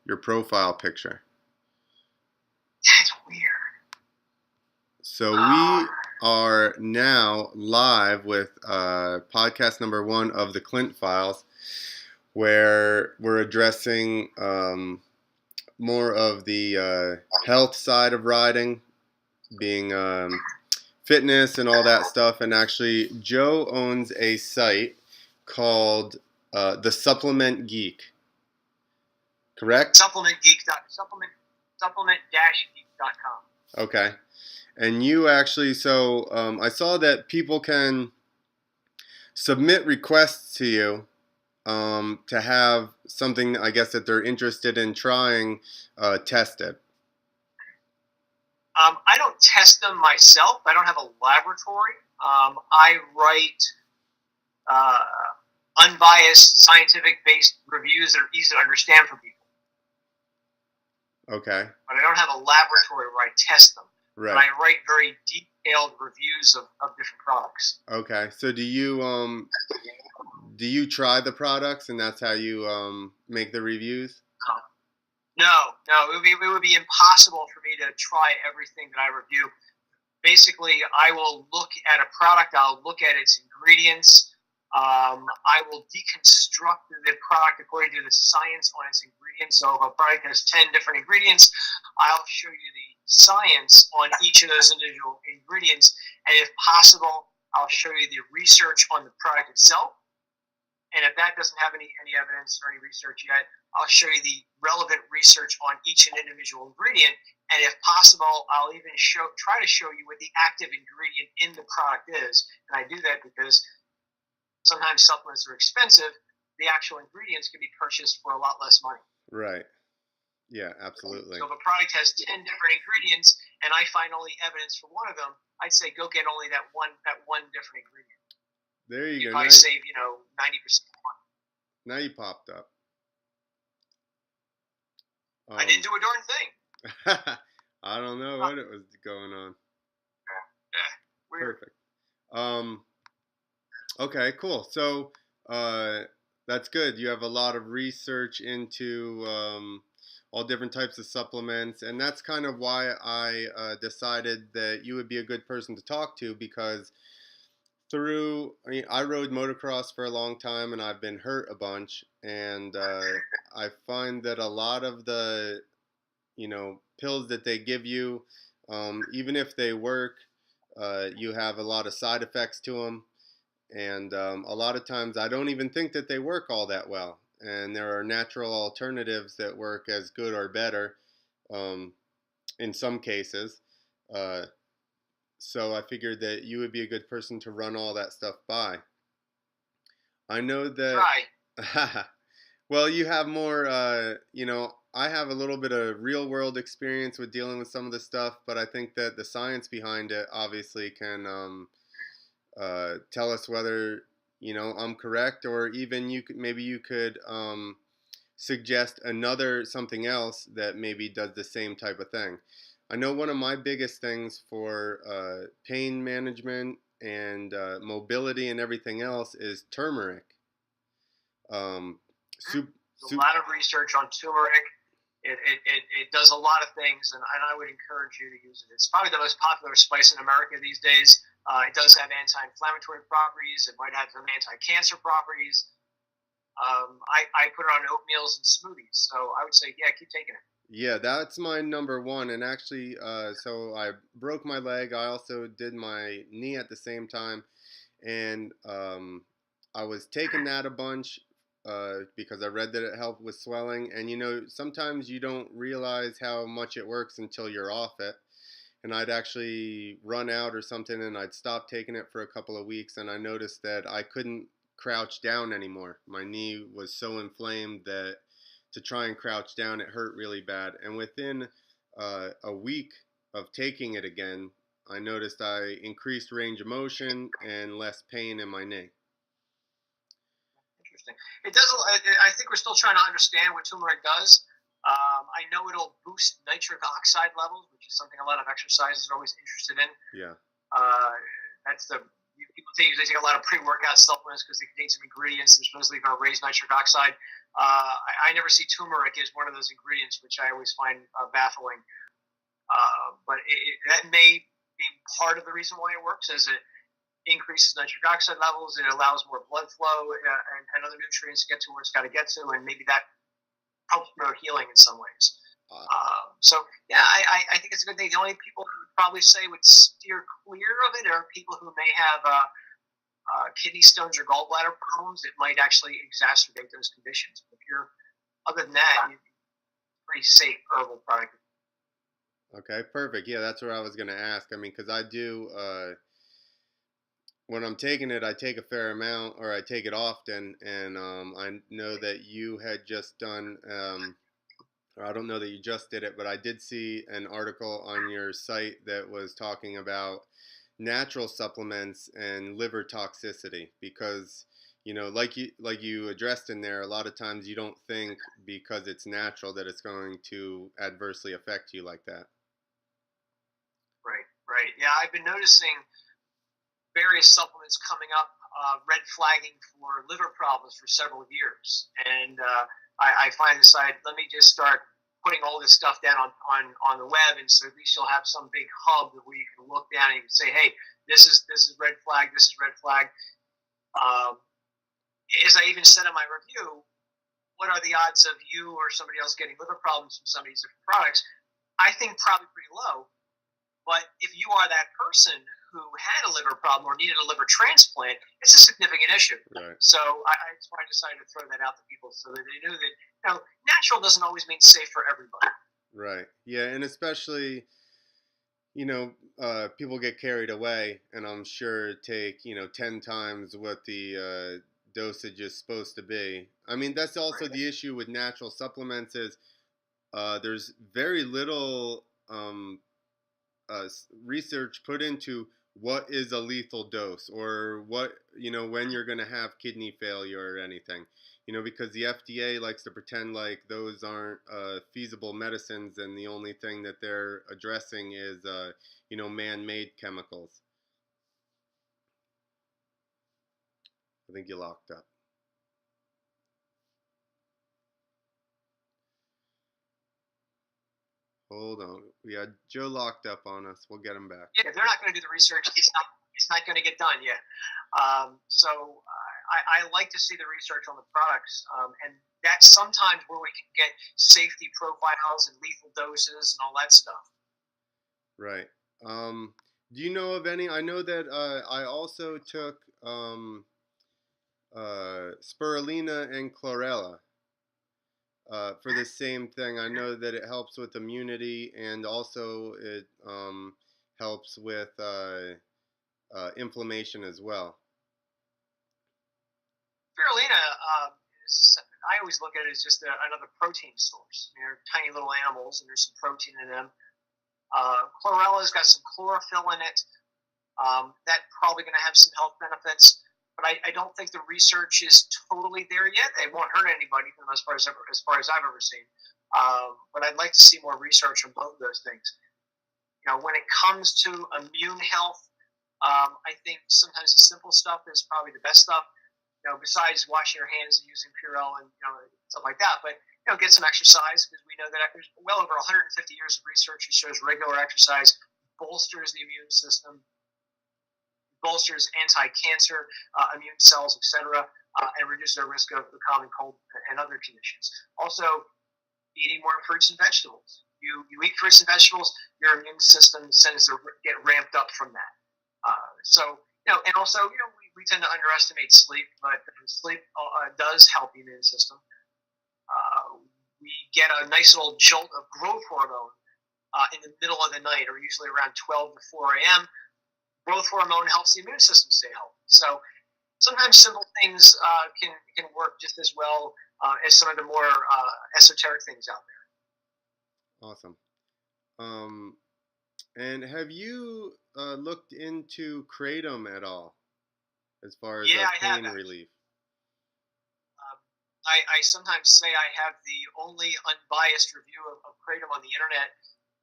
your profile picture. That's weird. So we are now live with podcast number 1 of the Clint Files, where we're addressing more of the health side of riding, being fitness and all that stuff. And actually, Joe owns a site called the Supplement Geek. Correct? Supplement-geek.com. Okay. And you actually, so I saw that people can submit requests to you to have something, I guess, that they're interested in trying tested. I don't test them myself. I don't have a laboratory. I write unbiased, scientific-based reviews that are easy to understand for people. Okay. But I don't have a laboratory where I test them. Right. But I write very detailed reviews of different products. Okay. So do you try the products and that's how you make the reviews? No. It would be impossible for me to try everything that I review. Basically, I will look at a product. I'll look at its ingredients. I will deconstruct the product according to the science on its ingredients. So if a product has 10 different ingredients, I'll show you the science on each of those individual ingredients. And if possible, I'll show you the research on the product itself. And if that doesn't have any evidence or any research yet, I'll show you the relevant research on each and individual ingredient. And if possible, I'll even try to show you what the active ingredient in the product is. And I do that because sometimes supplements are expensive. The actual ingredients can be purchased for a lot less money. Right. Yeah, absolutely. So if a product has 10 different ingredients and I find only evidence for one of them, I'd say go get only that one different ingredient. There you go. Probably save 90% money. Now you popped up. I didn't do a darn thing. I don't know what it was going on. Yeah. Weird. Perfect. Okay, cool. So that's good. You have a lot of research into all different types of supplements, and that's kind of why I decided that you would be a good person to talk to, because I rode motocross for a long time and I've been hurt a bunch, and I find that a lot of the pills that they give you, even if they work, you have a lot of side effects to them. And a lot of times I don't even think that they work all that well. And there are natural alternatives that work as good or better in some cases. So I figured that you would be a good person to run all that stuff by. I know that... Right. Well, you have more, I have a little bit of real world experience with dealing with some of this stuff, but I think that the science behind it obviously can... tell us whether I'm correct, or even you could suggest something else that maybe does the same type of thing. I know one of my biggest things for pain management and mobility and everything else is turmeric. There's a lot of research on turmeric. It does a lot of things, and I would encourage you to use it. It's probably the most popular spice in America these days. It does have anti-inflammatory properties. It might have some anti-cancer properties. I put it on oatmeals and smoothies. So I would say, yeah, keep taking it. Yeah, that's my number one. And actually, so I broke my leg. I also did my knee at the same time. And I was taking that a bunch because I read that it helped with swelling. And, sometimes you don't realize how much it works until you're off it. And I'd actually run out or something, and I'd stop taking it for a couple of weeks, and I noticed that I couldn't crouch down anymore. My knee was so inflamed that to try and crouch down, it hurt really bad. And within a week of taking it again, I noticed I increased range of motion and less pain in my knee. Interesting. It does. I think we're still trying to understand what turmeric does. I know it'll boost nitric oxide levels, which is something a lot of exercisers are always interested in. Yeah. That's the People usually take a lot of pre-workout supplements because they contain some ingredients that are supposedly going to raise nitric oxide. I never see turmeric as one of those ingredients, which I always find baffling. But that may be part of the reason why it works, as it increases nitric oxide levels. It allows more blood flow and other nutrients to get to where it's got to get to, and maybe that helps promote healing in some ways. So yeah, I think it's a good thing. The only people who would probably say would steer clear of it are people who may have kidney stones or gallbladder problems. It might actually exacerbate those conditions. But if you're, other than that, you're pretty safe herbal product. Okay, perfect. Yeah, that's what I was going to ask. I mean, because I do, when I'm taking it, I take a fair amount, or I take it often, and I know that you had just done, or I don't know that you just did it, but I did see an article on your site that was talking about natural supplements and liver toxicity, because like you addressed in there, a lot of times you don't think because it's natural that it's going to adversely affect you like that. Right. Yeah, I've been noticing various supplements coming up, red flagging for liver problems for several years, and I finally decided, let me just start putting all this stuff down on the web, and so at least you'll have some big hub where you can look down and you can say, hey, this is red flag, this is red flag. As I even said in my review, what are the odds of you or somebody else getting liver problems from some of these different products? I think probably pretty low. But if you are that person who had a liver problem or needed a liver transplant, it's a significant issue. Right. So that's why I decided to throw that out to people so that they knew that natural doesn't always mean safe for everybody. Right. Yeah, and especially, people get carried away, and I'm sure take 10 times what the dosage is supposed to be. I mean, that's also Right. the issue with natural supplements is there's very little research put into what is a lethal dose, or what when you're going to have kidney failure or anything, because the FDA likes to pretend like those aren't feasible medicines, and the only thing that they're addressing is man-made chemicals. I think you locked up. Hold on. We got Joe locked up on us. We'll get him back. Yeah, if they're not going to do the research, it's not going to get done yet. So I like to see the research on the products, and that's sometimes where we can get safety profiles and lethal doses and all that stuff. Right. Do you know of any? I know that I also took Spirulina and Chlorella. For the same thing. I know that it helps with immunity, and also it helps with inflammation as well. Spirulina, I always look at it as just another protein source. They're tiny little animals, and there's some protein in them. Chlorella's got some chlorophyll in it. That's probably going to have some health benefits. But I don't think the research is totally there yet. It won't hurt anybody, as far as I've ever seen. But I'd like to see more research on both of those things. When it comes to immune health, I think sometimes the simple stuff is probably the best stuff. Besides washing your hands and using Purell and stuff like that. But get some exercise, because we know that there's well over 150 years of research that shows regular exercise bolsters the immune system, bolsters anti-cancer immune cells, etc., and reduces our risk of the common cold and other conditions. Also, eating more fruits and vegetables. You eat fruits and vegetables, your immune system tends to get ramped up from that. And also, we tend to underestimate sleep, but sleep does help the immune system. We get a nice little jolt of growth hormone in the middle of the night, or usually around 12 to 4 a.m., growth hormone helps the immune system stay healthy. So sometimes simple things can work just as well as some of the more esoteric things out there. Awesome. And have you looked into kratom at all, as far as pain relief? I sometimes say I have the only unbiased review of kratom on the internet.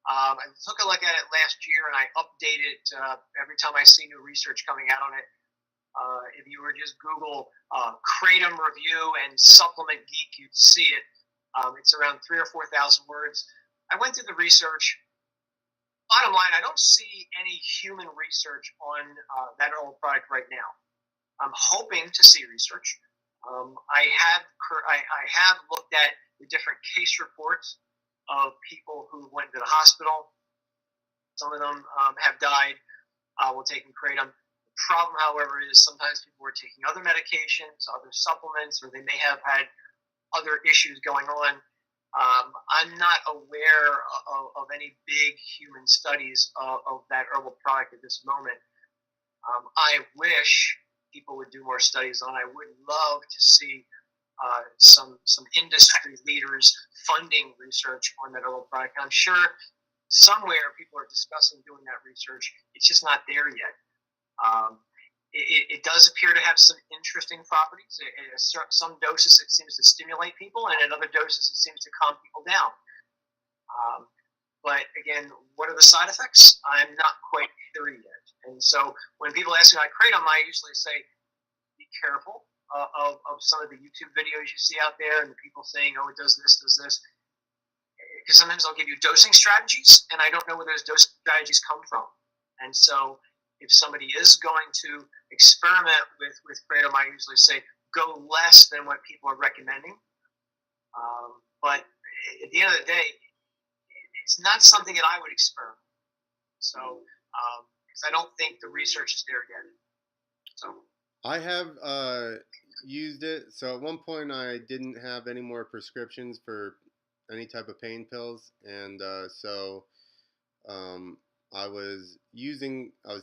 I took a look at it last year, and I update it every time I see new research coming out on it. If you were just Google Kratom review and Supplement Geek, you'd see it. It's around 3,000 or 4,000 words. I went through the research. Bottom line, I don't see any human research on that herbal product right now. I'm hoping to see research. I have looked at the different case reports of people who went to the hospital. Some of them have died while taking kratom. The problem, however, is sometimes people were taking other medications, other supplements, or they may have had other issues going on. I'm not aware of any big human studies of that herbal product at this moment. I wish people would do more studies on. I would love to see some industry leaders funding research on that herbal product. I'm sure somewhere people are discussing doing that research. It's just not there yet. It does appear to have some interesting properties. At some doses, it seems to stimulate people, and at other doses, it seems to calm people down. But again, what are the side effects? I'm not quite sure yet. And so when people ask me about kratom, I usually say, be careful of some of the YouTube videos you see out there and the people saying, oh, it does this, because sometimes they'll give you dosing strategies, and I don't know where those dosing strategies come from. And so if somebody is going to experiment with kratom, I usually say go less than what people are recommending. But at the end of the day, it's not something that I would experiment. So, because I don't think the research is there yet. So I have used it. So at one point, I didn't have any more prescriptions for any type of pain pills, and so I was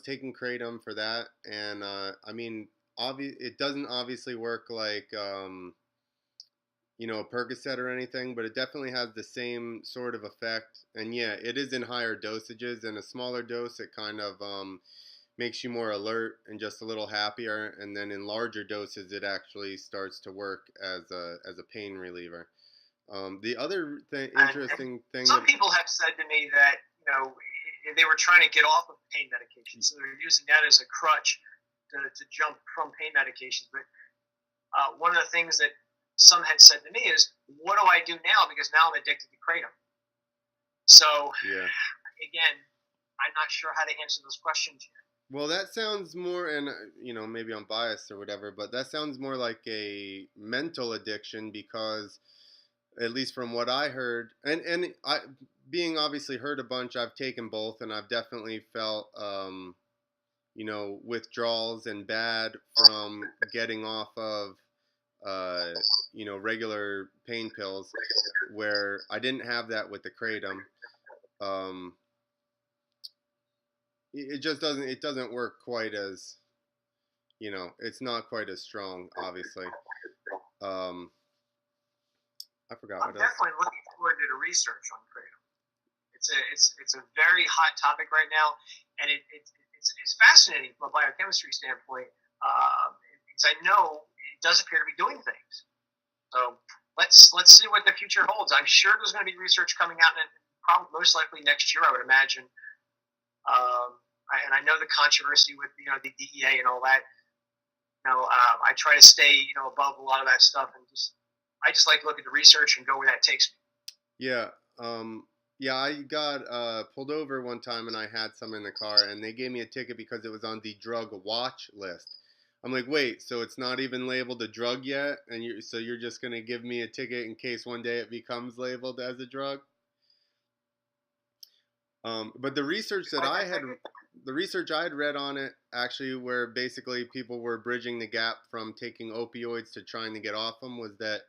taking kratom for that, and I mean, it doesn't obviously work like a Percocet or anything, but it definitely has the same sort of effect. And yeah, it is in higher dosages. In a smaller dose, it kind of makes you more alert and just a little happier. And then in larger doses, it actually starts to work as a pain reliever. The other interesting thing. Some people have said to me that they were trying to get off of pain medication, so they're using that as a crutch to jump from pain medications. But one of the things that some had said to me is, what do I do now? Because now I'm addicted to kratom. So, again, I'm not sure how to answer those questions yet. Well, that sounds more, and maybe I'm biased or whatever, but that sounds more like a mental addiction, because at least from what I heard, and I, being obviously heard a bunch, I've taken both, and I've definitely felt withdrawals and bad from getting off of regular pain pills, where I didn't have that with the kratom. It just doesn't work quite as, it's not quite as strong, obviously. I forgot what else. I'm definitely looking forward to the research on kratom. It's a very hot topic right now, and it's fascinating from a biochemistry standpoint, because I know it does appear to be doing things. So let's see what the future holds. I'm sure there's going to be research coming out, and probably most likely next year, I would imagine. And I know the controversy with the DEA and all that. I try to stay above a lot of that stuff, and I just like to look at the research and go where that takes me. Yeah. Yeah, I got pulled over one time, and I had some in the car, and they gave me a ticket because it was on the drug watch list. I'm like, wait, so it's not even labeled a drug yet, and you're just gonna give me a ticket in case one day it becomes labeled as a drug? But the research I had read on it, actually, where basically people were bridging the gap from taking opioids to trying to get off them, was that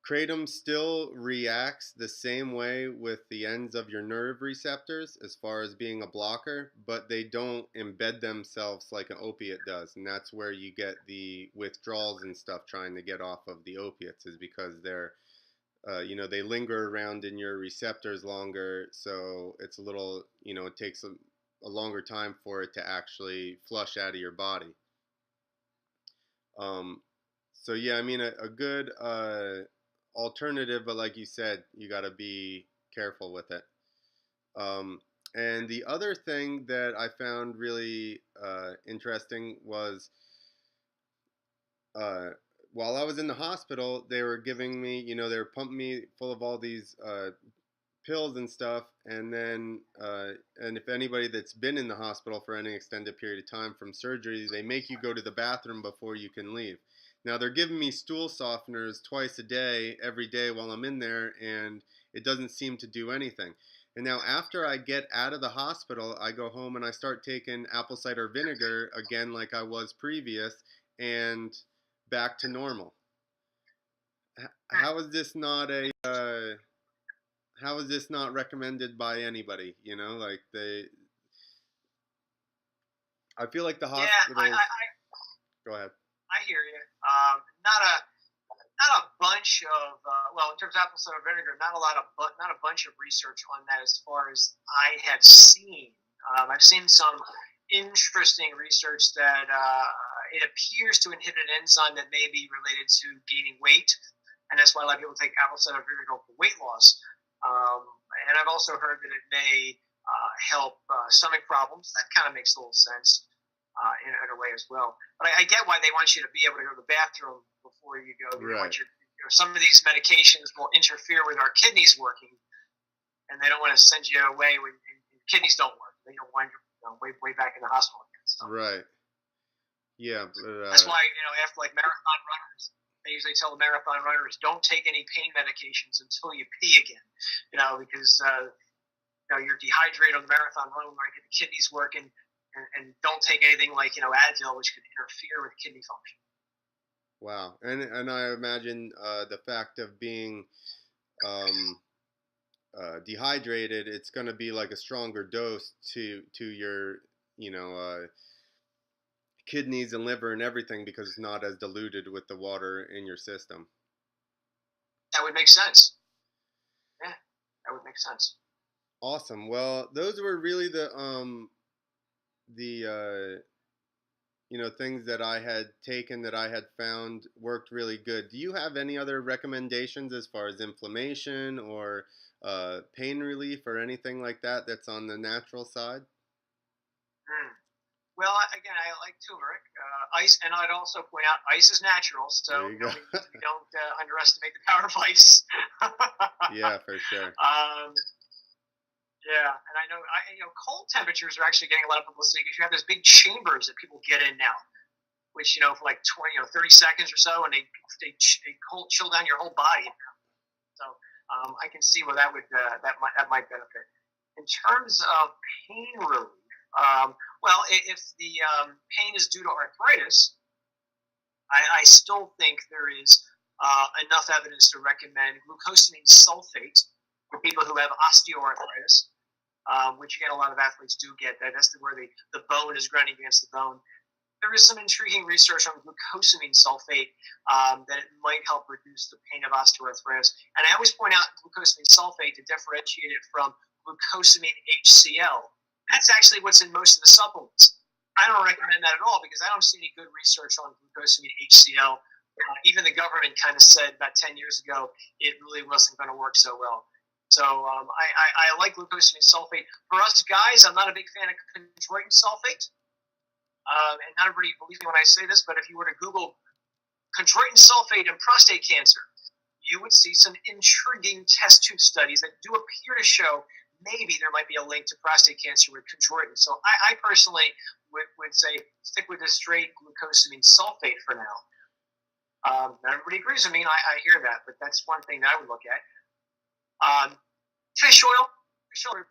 kratom still reacts the same way with the ends of your nerve receptors as far as being a blocker, but they don't embed themselves like an opiate does. And that's where you get the withdrawals and stuff trying to get off of the opiates, is because they're, they linger around in your receptors longer. So it's a little, it takes a longer time for it to actually flush out of your body. So yeah, I mean, a good alternative, but like you said, you got to be careful with it. And the other thing that I found really interesting was uh, while I was in the hospital, they were giving me, they were pumping me full of all these pills and stuff, and then and if anybody that's been in the hospital for any extended period of time from surgery, they make you go to the bathroom before you can leave. Now they're giving me stool softeners twice a day, every day while I'm in there, and it doesn't seem to do anything. And now after I get out of the hospital, I go home and I start taking apple cider vinegar again like I was previous, and back to normal. How is this not a how is this not recommended by anybody? Like I feel like the Yeah, hospitals. Go ahead. I hear you. Not a bunch of well, in terms of apple cider vinegar, not a bunch of research on that as far as I have seen. I've seen some interesting research that it appears to inhibit an enzyme that may be related to gaining weight, and that's why a lot of people take apple cider vinegar for weight loss. Um, and I've also heard that it may help stomach problems. That kind of makes a little sense in a way as well. But I get why they want you to be able to go to the bathroom before you go. They Right. want some of these medications will interfere with our kidneys working, and they don't want to send you away when kidneys don't work. They don't wind up way back in the hospital again. So. Right. Yeah. But, that's why after like marathon runners, they usually tell the marathon runners don't take any pain medications until you pee again. Because you're dehydrated on the marathon run, want to get the kidneys working, and don't take anything like Advil, which could interfere with kidney function. Wow. And I imagine the fact of being dehydrated, it's going to be like a stronger dose to your kidneys and liver and everything, because it's not as diluted with the water in your system. That would make sense. Yeah, that would make sense. Awesome. Well, those were really the things that I had taken that I had found worked really good. Do you have any other recommendations as far as inflammation or pain relief or anything like that that's on the natural side? Well, again, I like turmeric, ice, and I'd also point out ice is natural, so we don't underestimate the power of ice. Yeah, for sure. Yeah, and I know, cold temperatures are actually getting a lot of publicity because you have those big chambers that people get in now, which for like 20, 30 seconds or so, and they cold chill down your whole body. So I can see where that might benefit. In terms of pain relief, well, if the pain is due to arthritis, I still think there is enough evidence to recommend glucosamine sulfate for people who have osteoarthritis, which again a lot of athletes do get. That's where the bone is grinding against the bone. There is some intriguing research on glucosamine sulfate that it might help reduce the pain of osteoarthritis. And I always point out glucosamine sulfate to differentiate it from glucosamine HCl. That's actually what's in most of the supplements. I don't recommend that at all because I don't see any good research on glucosamine HCl. Even the government kind of said about 10 years ago it really wasn't going to work so well. So I like glucosamine sulfate. For us guys, I'm not a big fan of chondroitin sulfate. And not everybody believes me when I say this, but if you were to Google chondroitin sulfate and prostate cancer, you would see some intriguing test tube studies that do appear to show maybe there might be a link to prostate cancer with chondroitin. So I personally would say stick with the straight glucosamine sulfate for now. Not everybody agrees with me, and I hear that, but that's one thing that I would look at. Fish oil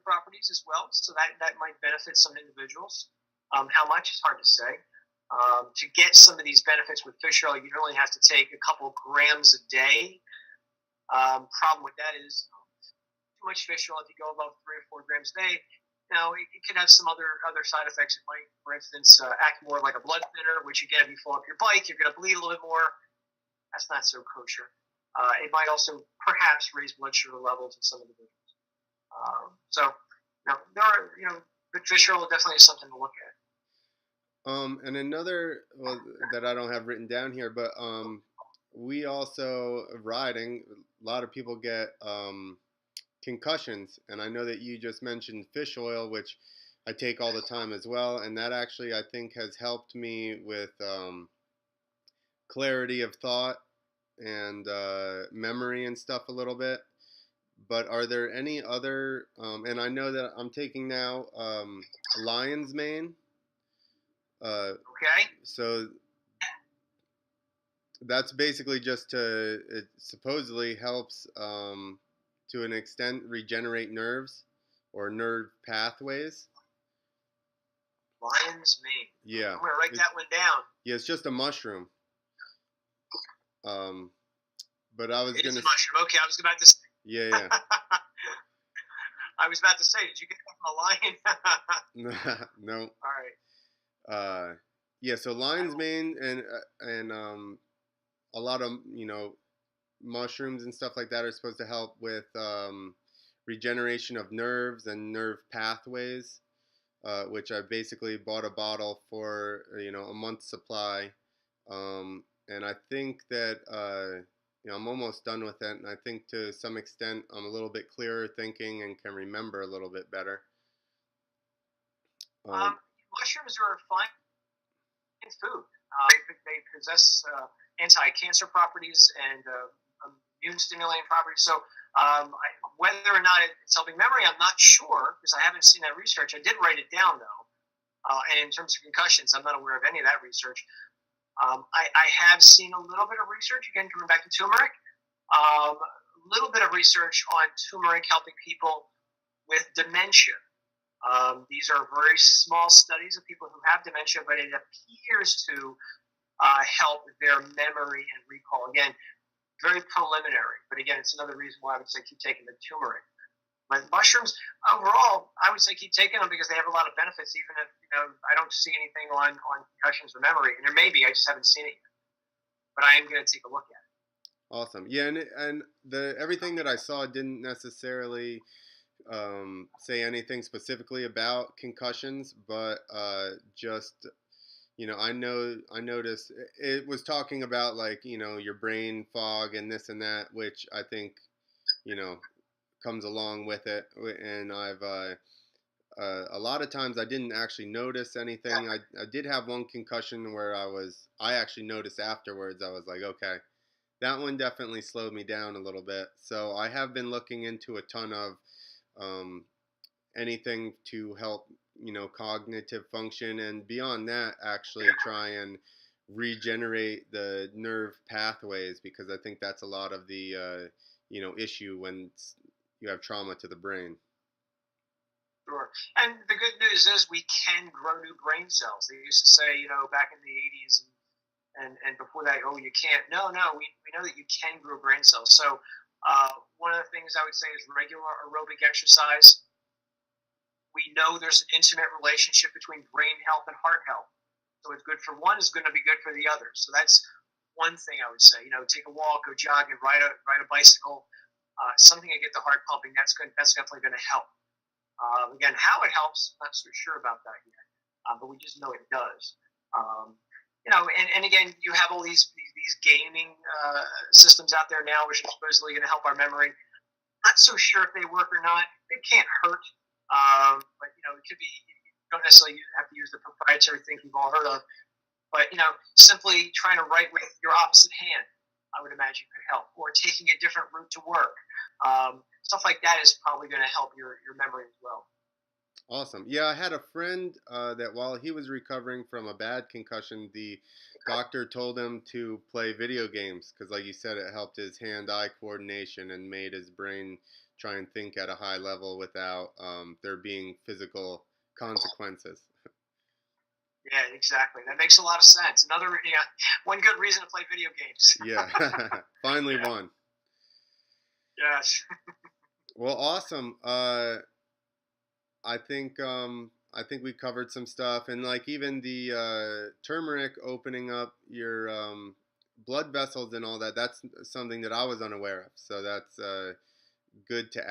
properties as well, so that might benefit some individuals. How much is hard to say. To get some of these benefits with fish oil, you only have to take a couple grams a day. Problem with that is too much fish oil. If you go above 3 or 4 grams a day, it can have some other side effects. It might, for instance, act more like a blood thinner, which again, if you fall off your bike, you're going to bleed a little bit more. That's not so kosher. It might also perhaps raise blood sugar levels in some individuals. There are, but fish oil definitely is something to look at. And another that I don't have written down here, but we also riding. A lot of people get concussions, and I know that you just mentioned fish oil, which I take all the time as well, and that actually I think has helped me with clarity of thought and memory and stuff a little bit. But are there any other? And I know that I'm taking now lion's mane. Okay. So that's basically just to, it supposedly helps to an extent regenerate nerves or nerve pathways. Lion's mane. Yeah. I'm gonna write that one down. Yeah, it's just a mushroom. But I was It is gonna. a mushroom. Okay, I was about to say. Yeah, I was about to say, did you get that from a lion? yeah. No. All right. Yeah. So lion's mane and a lot of mushrooms and stuff like that are supposed to help with regeneration of nerves and nerve pathways, which I basically bought a bottle for a month's supply, and I think that I'm almost done with it, and I think to some extent I'm a little bit clearer thinking and can remember a little bit better. Mushrooms are a fine food. They possess anti-cancer properties and immune stimulating properties. So whether or not it's helping memory, I'm not sure because I haven't seen that research. I did write it down though. And in terms of concussions, I'm not aware of any of that research. I have seen a little bit of research, again, coming back to turmeric, a little bit of research on turmeric helping people with dementia. These are very small studies of people who have dementia, but it appears to help their memory and recall. Again, very preliminary, but again, it's another reason why I would say keep taking the turmeric. But mushrooms, overall, I would say keep taking them because they have a lot of benefits, even if I don't see anything on concussions or memory. And there may be, I just haven't seen it yet. But I am going to take a look at it. Awesome. Yeah, and the everything that I saw didn't necessarily say anything specifically about concussions, but just I noticed it was talking about like your brain fog and this and that, which I think comes along with it. And I've a lot of times I didn't actually notice anything. I did have one concussion where I actually noticed afterwards. I was like, okay, that one definitely slowed me down a little bit. So I have been looking into a ton of anything to help cognitive function, and beyond that actually try and regenerate the nerve pathways, because I think that's a lot of the issue when you have trauma to the brain. Sure. And the good news is we can grow new brain cells. They used to say, back in the 80s and before that, oh, you can't. No, we know that you can grow brain cells. So one of the things I would say is regular aerobic exercise. We know there's an intimate relationship between brain health and heart health. So it's good for one is going to be good for the other. So that's one thing I would say. Take a walk, go jogging, ride a bicycle, something to get the heart pumping. That's good. That's definitely going to help. Again, how it helps, not so sure about that yet, but we just know it does. And again, you have all these gaming systems out there now, which are supposedly going to help our memory. Not so sure if they work or not. They can't hurt, but it could be. You don't necessarily have to use the proprietary thing you've all heard of, but simply trying to write with your opposite hand, I would imagine could help, or taking a different route to work. Stuff like that is probably going to help your memory as well. Awesome. Yeah, I had a friend that while he was recovering from a bad concussion, the doctor told him to play video games because, like you said, it helped his hand-eye coordination and made his brain try and think at a high level without there being physical consequences. Yeah, exactly. That makes a lot of sense. One good reason to play video games. Yeah, finally one. Yes. Well, awesome. I think we covered some stuff, and like even the turmeric opening up your blood vessels and all that. That's something that I was unaware of. So that's good to add.